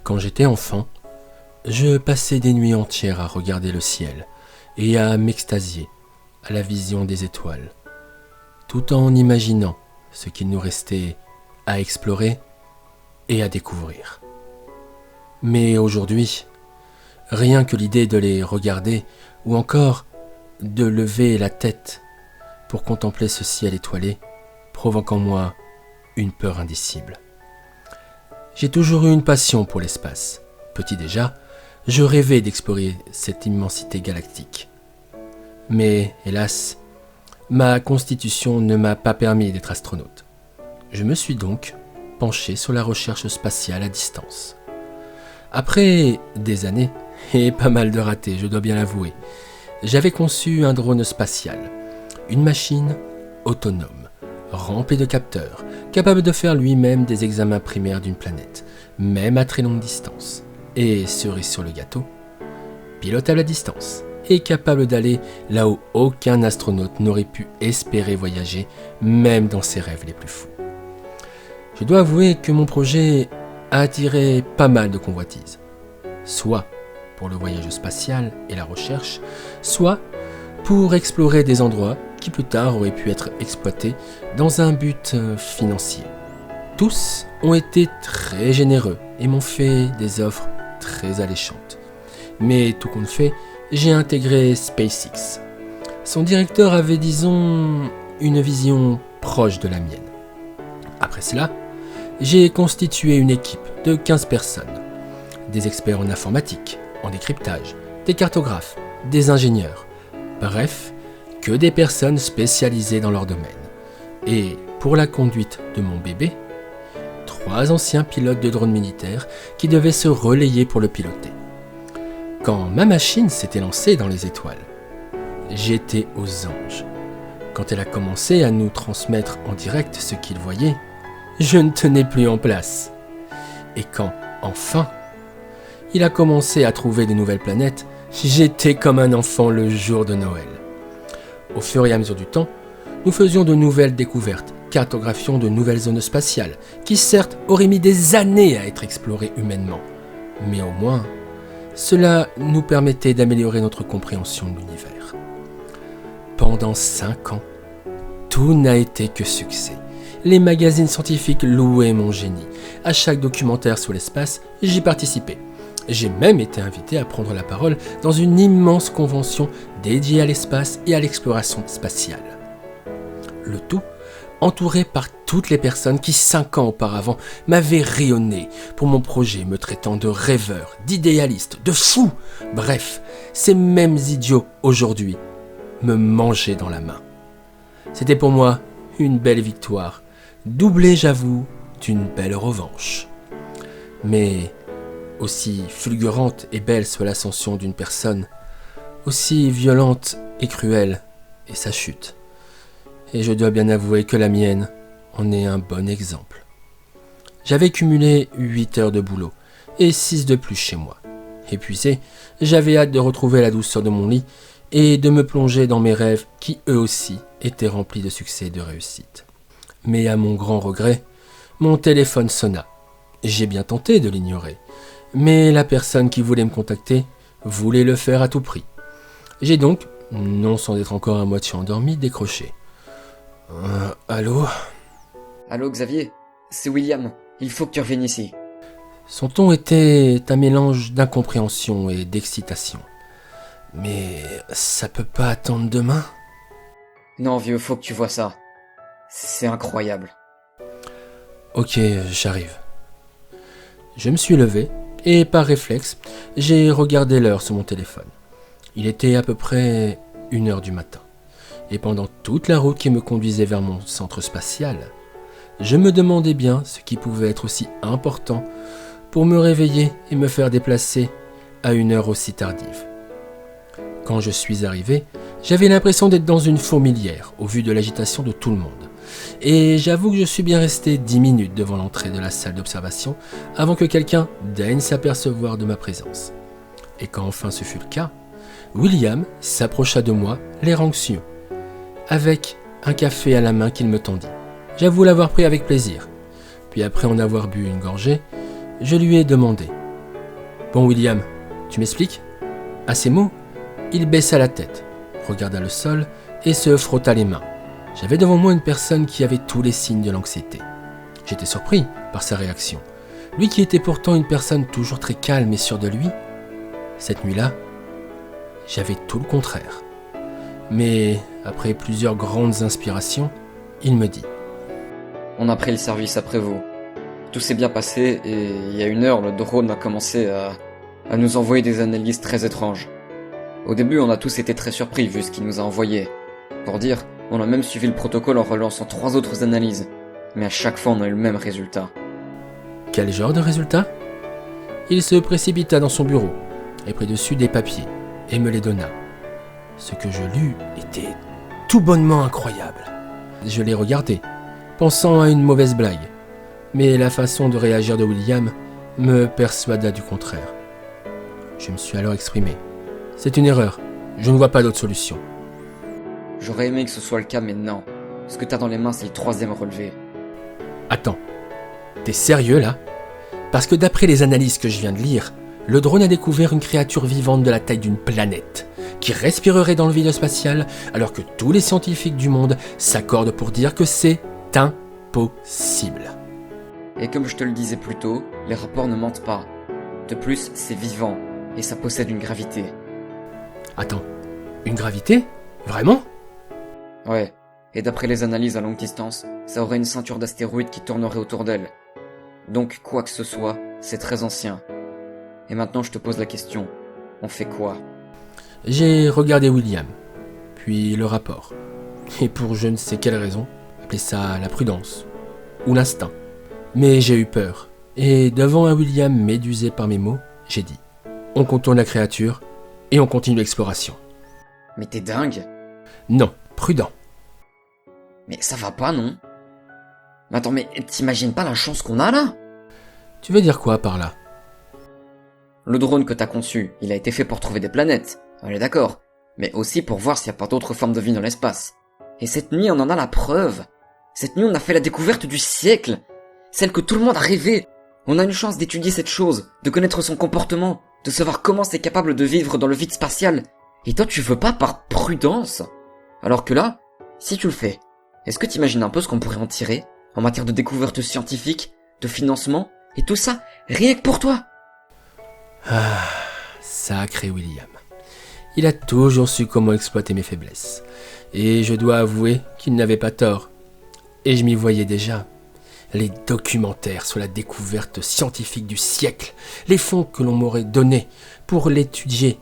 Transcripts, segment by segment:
Quand j'étais enfant, je passais des nuits entières à regarder le ciel et à m'extasier à la vision des étoiles, tout en imaginant ce qu'il nous restait à explorer et à découvrir. Mais aujourd'hui, rien que l'idée de les regarder ou encore de lever la tête pour contempler ce ciel étoilé provoque en moi une peur indicible. J'ai toujours eu une passion pour l'espace. Petit déjà, je rêvais d'explorer cette immensité galactique. Mais, hélas, ma constitution ne m'a pas permis d'être astronaute. Je me suis donc penché sur la recherche spatiale à distance. Après des années, et pas mal de ratés, je dois bien l'avouer, j'avais conçu un drone spatial, une machine autonome, remplie de capteurs, capable de faire lui-même des examens primaires d'une planète, même à très longue distance. Et cerise sur le gâteau, pilotable à distance et capable d'aller là où aucun astronaute n'aurait pu espérer voyager, même dans ses rêves les plus fous. Je dois avouer que mon projet a attiré pas mal de convoitises, soit pour le voyage spatial et la recherche, soit pour explorer des endroits qui plus tard auraient pu être exploités dans un but financier. Tous ont été très généreux et m'ont fait des offres très alléchantes. Mais tout compte fait, j'ai intégré SpaceX. Son directeur avait, disons, une vision proche de la mienne. Après cela, j'ai constitué une équipe de 15 personnes. Des experts en informatique, en décryptage, des cartographes, des ingénieurs. Bref, que des personnes spécialisées dans leur domaine. Et pour la conduite de mon bébé, 3 anciens pilotes de drones militaires qui devaient se relayer pour le piloter. Quand ma machine s'était lancée dans les étoiles, j'étais aux anges. Quand elle a commencé à nous transmettre en direct ce qu'il voyait, je ne tenais plus en place. Et quand, enfin, il a commencé à trouver de nouvelles planètes, j'étais comme un enfant le jour de Noël. Au fur et à mesure du temps, nous faisions de nouvelles découvertes, cartographions de nouvelles zones spatiales, qui certes auraient mis des années à être explorées humainement, mais au moins, cela nous permettait d'améliorer notre compréhension de l'univers. Pendant 5 ans, tout n'a été que succès. Les magazines scientifiques louaient mon génie. À chaque documentaire sur l'espace, j'y participais. J'ai même été invité à prendre la parole dans une immense convention dédiée à l'espace et à l'exploration spatiale. Le tout entouré par toutes les personnes qui 5 ans auparavant m'avaient rayonné pour mon projet, me traitant de rêveur, d'idéaliste, de fou. Bref, ces mêmes idiots aujourd'hui me mangeaient dans la main. C'était pour moi une belle victoire, doublée, j'avoue, d'une belle revanche. Mais aussi fulgurante et belle soit l'ascension d'une personne, aussi violente et cruelle est sa chute. Et je dois bien avouer que la mienne en est un bon exemple. J'avais cumulé 8 heures de boulot et 6 de plus chez moi. Épuisé, j'avais hâte de retrouver la douceur de mon lit et de me plonger dans mes rêves qui eux aussi étaient remplis de succès et de réussite. Mais à mon grand regret, mon téléphone sonna. J'ai bien tenté de l'ignorer, mais la personne qui voulait me contacter voulait le faire à tout prix. J'ai donc, non sans être encore à moitié endormi, décroché. Allô ? Allô Xavier, c'est William, il faut que tu reviennes ici. Son ton était un mélange d'incompréhension et d'excitation. Mais ça peut pas attendre demain ? Non vieux, faut que tu vois ça. C'est incroyable. Ok, j'arrive. Je me suis levé et par réflexe, j'ai regardé l'heure sur mon téléphone. Il était à peu près 1h du matin. Et pendant toute la route qui me conduisait vers mon centre spatial, je me demandais bien ce qui pouvait être aussi important pour me réveiller et me faire déplacer à une heure aussi tardive. Quand je suis arrivé, j'avais l'impression d'être dans une fourmilière au vu de l'agitation de tout le monde. Et j'avoue que je suis bien resté 10 minutes devant l'entrée de la salle d'observation avant que quelqu'un daigne s'apercevoir de ma présence. Et quand enfin ce fut le cas, William s'approcha de moi, l'air anxieux, avec un café à la main qu'il me tendit. J'avoue l'avoir pris avec plaisir. Puis après en avoir bu une gorgée, je lui ai demandé Bon William, tu m'expliques ?» À ces mots, il baissa la tête, regarda le sol et se frotta les mains. J'avais devant moi une personne qui avait tous les signes de l'anxiété. J'étais surpris par sa réaction. Lui qui était pourtant une personne toujours très calme et sûre de lui, cette nuit-là, j'avais tout le contraire. Mais après plusieurs grandes inspirations, il me dit: On a pris le service après vous. Tout s'est bien passé et il y a 1 heure, le drone a commencé à nous envoyer des analyses très étranges. Au début, on a tous été très surpris vu ce qu'il nous a envoyé. Pour dire, on a même suivi le protocole en relançant 3 autres analyses. Mais à chaque fois, on a eu le même résultat. Quel genre de résultat? Il se précipita dans son bureau et prit dessus des papiers et me les donna. Ce que je lus était tout bonnement incroyable. Je les regardai, pensant à une mauvaise blague, mais la façon de réagir de William me persuada du contraire. Je me suis alors exprimé. C'est une erreur, je ne vois pas d'autre solution. J'aurais aimé que ce soit le cas, mais non. Ce que t'as dans les mains, c'est le 3e relevé. Attends, t'es sérieux là? Parce que d'après les analyses que je viens de lire, le drone a découvert une créature vivante de la taille d'une planète, qui respirerait dans le vide spatial, alors que tous les scientifiques du monde s'accordent pour dire que c'est impossible. Et comme je te le disais plus tôt, les rapports ne mentent pas. De plus, c'est vivant, et ça possède une gravité. Attends, une gravité? Vraiment? Ouais, et d'après les analyses à longue distance, ça aurait une ceinture d'astéroïdes qui tournerait autour d'elle. Donc quoi que ce soit, c'est très ancien. Et maintenant je te pose la question, on fait quoi? J'ai regardé William, puis le rapport. Et pour je ne sais quelle raison, appelez ça la prudence, ou l'instinct. Mais j'ai eu peur, et devant un William médusé par mes mots, j'ai dit: on contourne la créature, et on continue l'exploration. Mais t'es dingue? Non, prudent. Mais ça va pas, non? Mais attends, mais t'imagines pas la chance qu'on a là? Tu veux dire quoi par là? Le drone que t'as conçu, il a été fait pour trouver des planètes, on est d'accord, mais aussi pour voir s'il n'y a pas d'autres formes de vie dans l'espace. Et cette nuit, on en a la preuve. Cette nuit, on a fait la découverte du siècle, celle que tout le monde a rêvé. On a une chance d'étudier cette chose, de connaître son comportement, de savoir comment c'est capable de vivre dans le vide spatial. Et toi, tu veux pas par prudence? Alors que là, si tu le fais, est-ce que t'imagines un peu ce qu'on pourrait en tirer en matière de découvertes scientifiques, de financement, et tout ça, rien que pour toi? Ah, sacré William. Il a toujours su comment exploiter mes faiblesses. Et je dois avouer qu'il n'avait pas tort. Et je m'y voyais déjà. Les documentaires sur la découverte scientifique du siècle, les fonds que l'on m'aurait donnés pour l'étudier,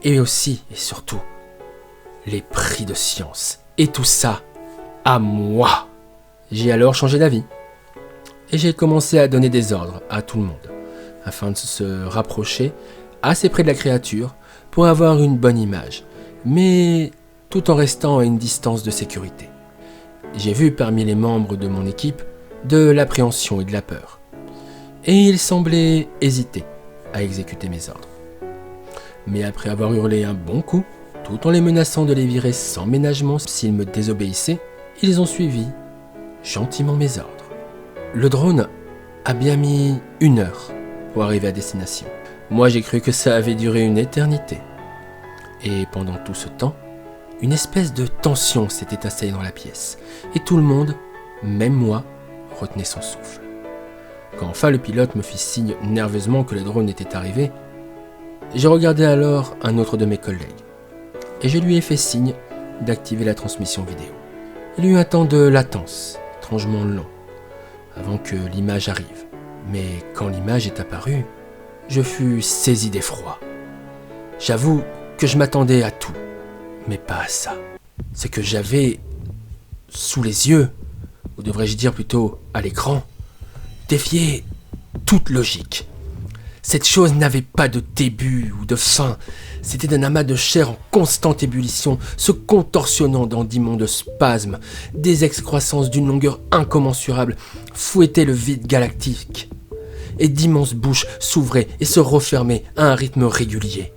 et aussi, et surtout, les prix de science. Et tout ça, à moi. J'ai alors changé d'avis. Et j'ai commencé à donner des ordres à tout le monde, afin de se rapprocher assez près de la créature pour avoir une bonne image, mais tout en restant à une distance de sécurité. J'ai vu parmi les membres de mon équipe de l'appréhension et de la peur, et ils semblaient hésiter à exécuter mes ordres. Mais après avoir hurlé un bon coup, tout en les menaçant de les virer sans ménagement s'ils me désobéissaient, ils ont suivi gentiment mes ordres. Le drone a bien mis 1 heure pour arriver à destination. Moi, j'ai cru que ça avait duré une éternité. Et pendant tout ce temps, une espèce de tension s'était installée dans la pièce. Et tout le monde, même moi, retenait son souffle. Quand enfin le pilote me fit signe nerveusement que le drone était arrivé, j'ai regardé alors un autre de mes collègues. Et je lui ai fait signe d'activer la transmission vidéo. Il y eut un temps de latence, étrangement long, avant que l'image arrive. Mais quand l'image est apparue, je fus saisi d'effroi. J'avoue que je m'attendais à tout, mais pas à ça. Ce que j'avais sous les yeux, ou devrais-je dire plutôt à l'écran, défiait toute logique. Cette chose n'avait pas de début ou de fin. C'était un amas de chair en constante ébullition, se contorsionnant dans d'immondes spasmes. Des excroissances d'une longueur incommensurable fouettaient le vide galactique. Et d'immenses bouches s'ouvraient et se refermaient à un rythme régulier.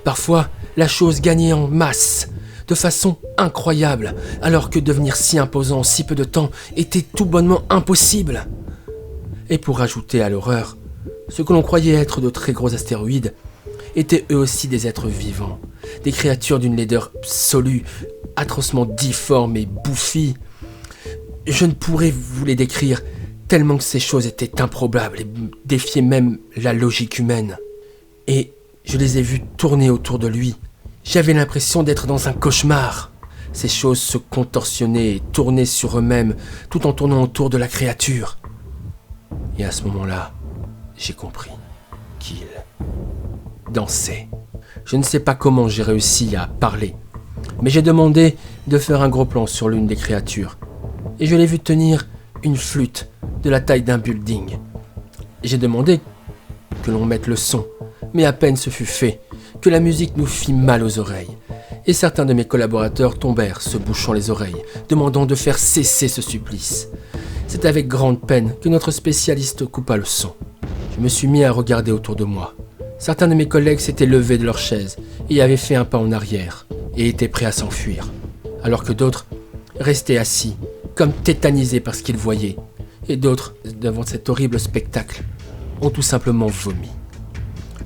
Parfois, la chose gagnait en masse, de façon incroyable, alors que devenir si imposant en si peu de temps était tout bonnement impossible. Et pour ajouter à l'horreur, Ce que l'on croyait être de très gros astéroïdes étaient eux aussi des êtres vivants, des créatures d'une laideur absolue, atrocement difformes et bouffies. Je ne pourrais vous les décrire tellement que ces choses étaient improbables et défiaient même la logique humaine. Et je les ai vus tourner autour de lui. J'avais l'impression d'être dans un cauchemar. Ces choses se contorsionnaient et tournaient sur eux-mêmes tout en tournant autour de la créature. Et à ce moment-là, j'ai compris qu'il dansait. Je ne sais pas comment j'ai réussi à parler, mais j'ai demandé de faire un gros plan sur l'une des créatures. Et je l'ai vu tenir une flûte de la taille d'un building. J'ai demandé que l'on mette le son, mais à peine ce fut fait, que la musique nous fit mal aux oreilles. Et certains de mes collaborateurs tombèrent, se bouchant les oreilles, demandant de faire cesser ce supplice. C'est avec grande peine que notre spécialiste coupa le son. Je me suis mis à regarder autour de moi. Certains de mes collègues s'étaient levés de leur chaise et avaient fait un pas en arrière, et étaient prêts à s'enfuir, alors que d'autres restaient assis, comme tétanisés par ce qu'ils voyaient, et d'autres, devant cet horrible spectacle, ont tout simplement vomi.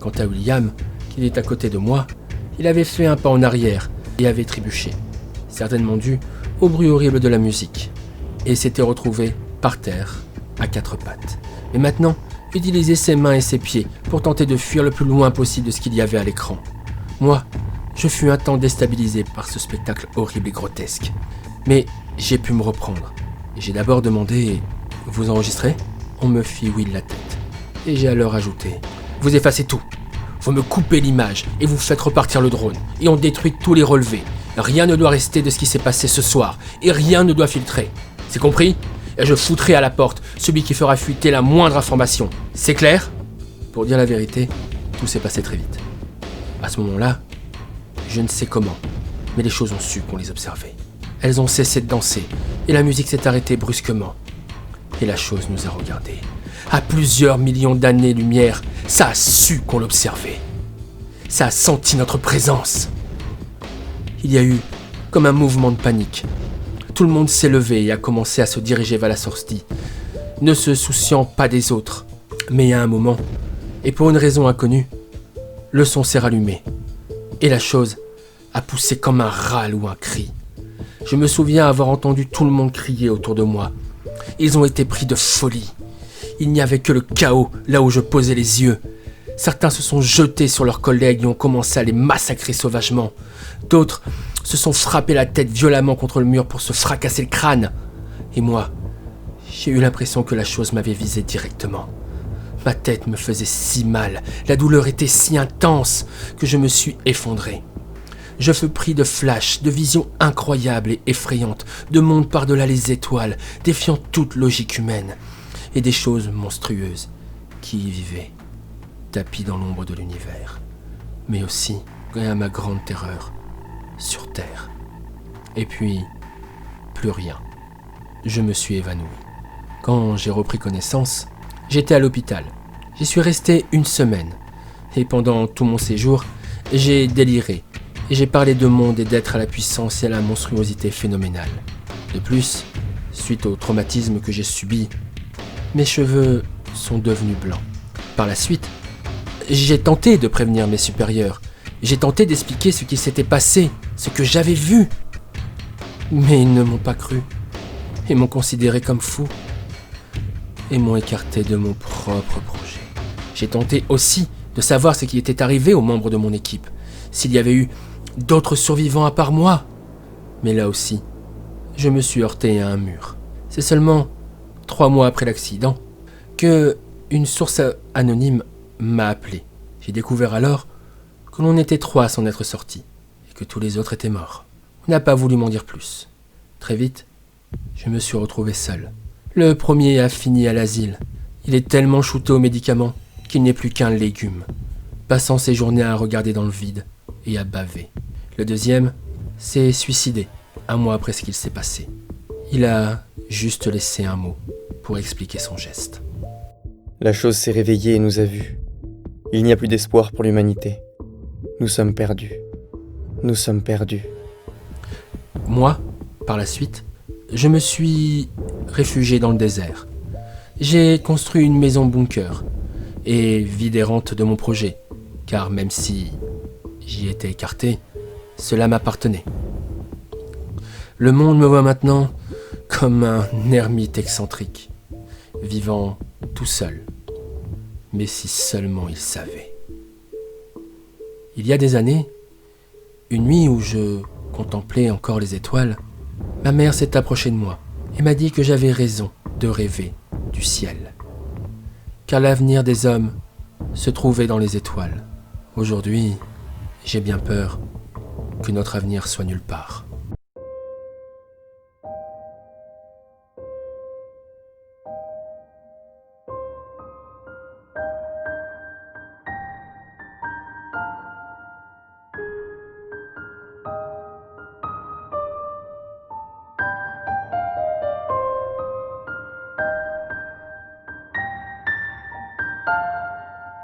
Quant à William, qui était à côté de moi, il avait fait un pas en arrière et avait trébuché, certainement dû au bruit horrible de la musique, et s'était retrouvé par terre, à quatre pattes. Mais maintenant, utilisait ses mains et ses pieds pour tenter de fuir le plus loin possible de ce qu'il y avait à l'écran. Moi, je fus un temps déstabilisé par ce spectacle horrible et grotesque. Mais j'ai pu me reprendre. Et j'ai d'abord demandé « Vous enregistrez ?» On me fit oui de la tête. Et j'ai alors ajouté « Vous effacez tout. Vous me coupez l'image et vous faites repartir le drone. Et on détruit tous les relevés. Rien ne doit rester de ce qui s'est passé ce soir. Et rien ne doit filtrer. C'est compris ? Et je foutrai à la porte celui qui fera fuiter la moindre information. C'est clair ? » Pour dire la vérité, tout s'est passé très vite. À ce moment-là, je ne sais comment, mais les choses ont su qu'on les observait. Elles ont cessé de danser, et la musique s'est arrêtée brusquement. Et la chose nous a regardés. À plusieurs millions d'années-lumière, ça a su qu'on l'observait. Ça a senti notre présence. Il y a eu comme un mouvement de panique. Tout le monde s'est levé et a commencé à se diriger vers la sortie, ne se souciant pas des autres. Mais à un moment, et pour une raison inconnue, le son s'est rallumé, et la chose a poussé comme un râle ou un cri. Je me souviens avoir entendu tout le monde crier autour de moi. Ils ont été pris de folie. Il n'y avait que le chaos là où je posais les yeux. Certains se sont jetés sur leurs collègues et ont commencé à les massacrer sauvagement. D'autres se sont frappés la tête violemment contre le mur pour se fracasser le crâne. Et moi, j'ai eu l'impression que la chose m'avait visé directement. Ma tête me faisait si mal, la douleur était si intense que je me suis effondré. Je fus pris de flashs, de visions incroyables et effrayantes, de mondes par-delà les étoiles, défiant toute logique humaine, et des choses monstrueuses qui y vivaient, tapis dans l'ombre de l'univers, mais aussi, et à ma grande terreur, sur Terre. Et puis, plus rien. Je me suis évanoui. Quand j'ai repris connaissance, j'étais à l'hôpital. J'y suis resté 1 semaine, et pendant tout mon séjour, j'ai déliré, et j'ai parlé de monde et d'êtres à la puissance et à la monstruosité phénoménale. De plus, suite au traumatisme que j'ai subi, mes cheveux sont devenus blancs. Par la suite, j'ai tenté de prévenir mes supérieurs. J'ai tenté d'expliquer ce qui s'était passé, ce que j'avais vu. Mais ils ne m'ont pas cru, et m'ont considéré comme fou, et m'ont écarté de mon propre projet. J'ai tenté aussi de savoir ce qui était arrivé aux membres de mon équipe, s'il y avait eu d'autres survivants à part moi. Mais là aussi, je me suis heurté à un mur. C'est seulement 3 mois après l'accident que une source anonyme m'a appelé. J'ai découvert alors que l'on était 3 à s'en être sortis et que tous les autres étaient morts. On n'a pas voulu m'en dire plus. Très vite, je me suis retrouvé seul. Le premier a fini à l'asile. Il est tellement shooté aux médicaments qu'il n'est plus qu'un légume, passant ses journées à regarder dans le vide et à baver. Le deuxième s'est suicidé 1 mois après ce qu'il s'est passé. Il a juste laissé un mot pour expliquer son geste. La chose s'est réveillée et nous a vus. Il n'y a plus d'espoir pour l'humanité. Nous sommes perdus. Nous sommes perdus. Moi, par la suite, je me suis réfugié dans le désert. J'ai construit une maison bunker et vie errante de mon projet, car même si j'y étais écarté, cela m'appartenait. Le monde me voit maintenant comme un ermite excentrique, vivant tout seul. Mais si seulement il savait. Il y a des années, une nuit où je contemplais encore les étoiles, ma mère s'est approchée de moi et m'a dit que j'avais raison de rêver du ciel. Car l'avenir des hommes se trouvait dans les étoiles. Aujourd'hui, j'ai bien peur que notre avenir soit nulle part.